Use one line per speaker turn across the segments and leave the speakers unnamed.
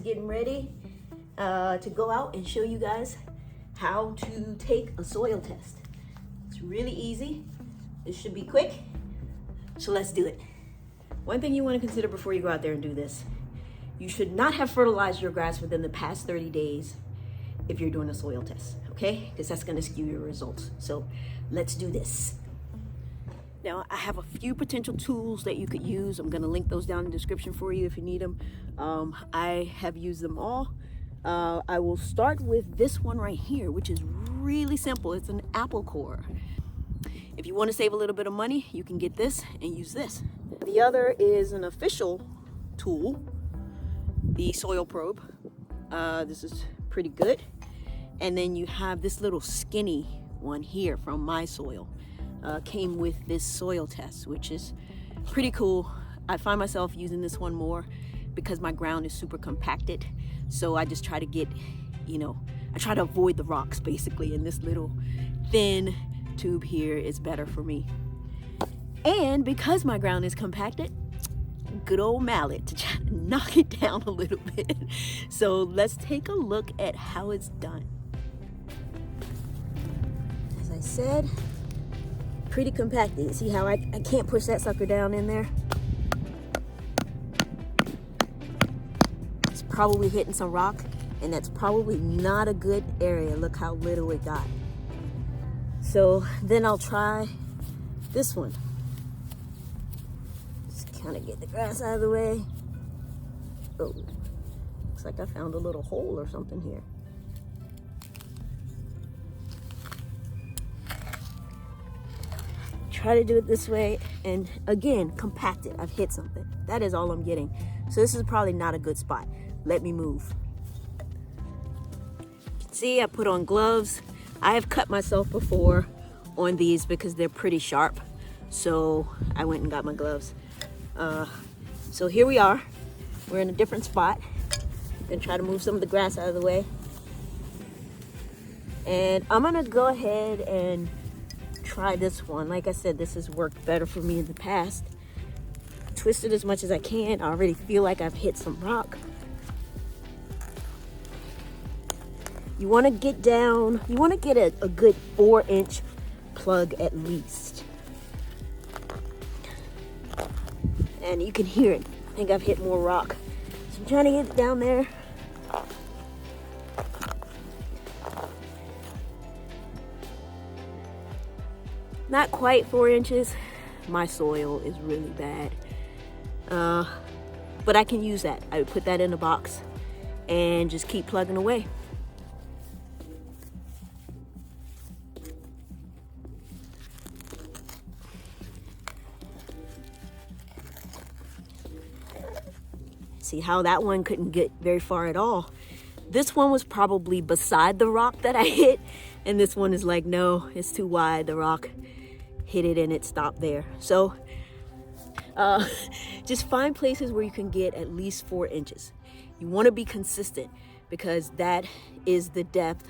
getting ready to go out and show you guys how to take a soil test. It's really easy. It should be quick. So let's do it. One thing you want to consider before you go out there and do this, you should not have fertilized your grass within the past 30 days if you're doing a soil test, okay? Because that's going to skew your results. So let's do this. Now, I have a few potential tools that you could use. I'm going to link those down in the description for you if you need them. I have used them all. I will start with this one right here, which is really simple. It's an apple core. If you want to save a little bit of money, you can get this and use this. The other is an official tool, the soil probe. This is pretty good. And then you have this little skinny one here from My Soil. Came with this soil test, which is pretty cool. I find myself using this one more because my ground is super compacted. So I just try to get, I try to avoid the rocks basically, and this little thin tube here is better for me. And because my ground is compacted, good old mallet to try to knock it down a little bit. So let's take a look at how it's done. As I said, pretty compacted. See how I can't push that sucker down in there? It's probably hitting some rock, and that's probably not a good area. Look how little it got. So then I'll try this one. Just kind of get the grass out of the way. Oh, looks like I found a little hole or something here. Try to do it this way, and again, compacted. I've hit something. That is all I'm getting. So this is probably not a good spot. Let me move. You can see I put on gloves. I have cut myself before on these because they're pretty sharp. So I went and got my gloves. So here we are. We're in a different spot. I'm gonna try to move some of the grass out of the way. And I'm gonna go ahead and try this one. Like I said, this has worked better for me in the past. Twist it as much as I can. I already feel like I've hit some rock. You want to get down, you want to get a good 4-inch plug at least. And you can hear it. I think I've hit more rock. So I'm trying to get it down there. Not quite 4 inches. My soil is really bad. But I can use that. I would put that in a box and just keep plugging away. See how that one couldn't get very far at all. This one was probably beside the rock that I hit, and this one is like, no, it's too wide. The rock hit it and it stopped there. So just find places where you can get at least 4 inches. You want to be consistent because that is the depth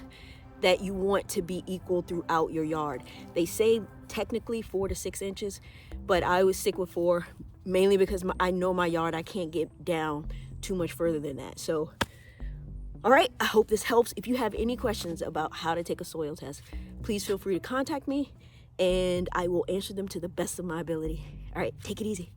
that you want to be equal throughout your yard. They say technically 4 to 6 inches, but I always stick with 4, mainly because I know my yard, I can't get down too much further than that. So, all right, I hope this helps. If you have any questions about how to take a soil test, please feel free to contact me and I will answer them to the best of my ability. All right, take it easy.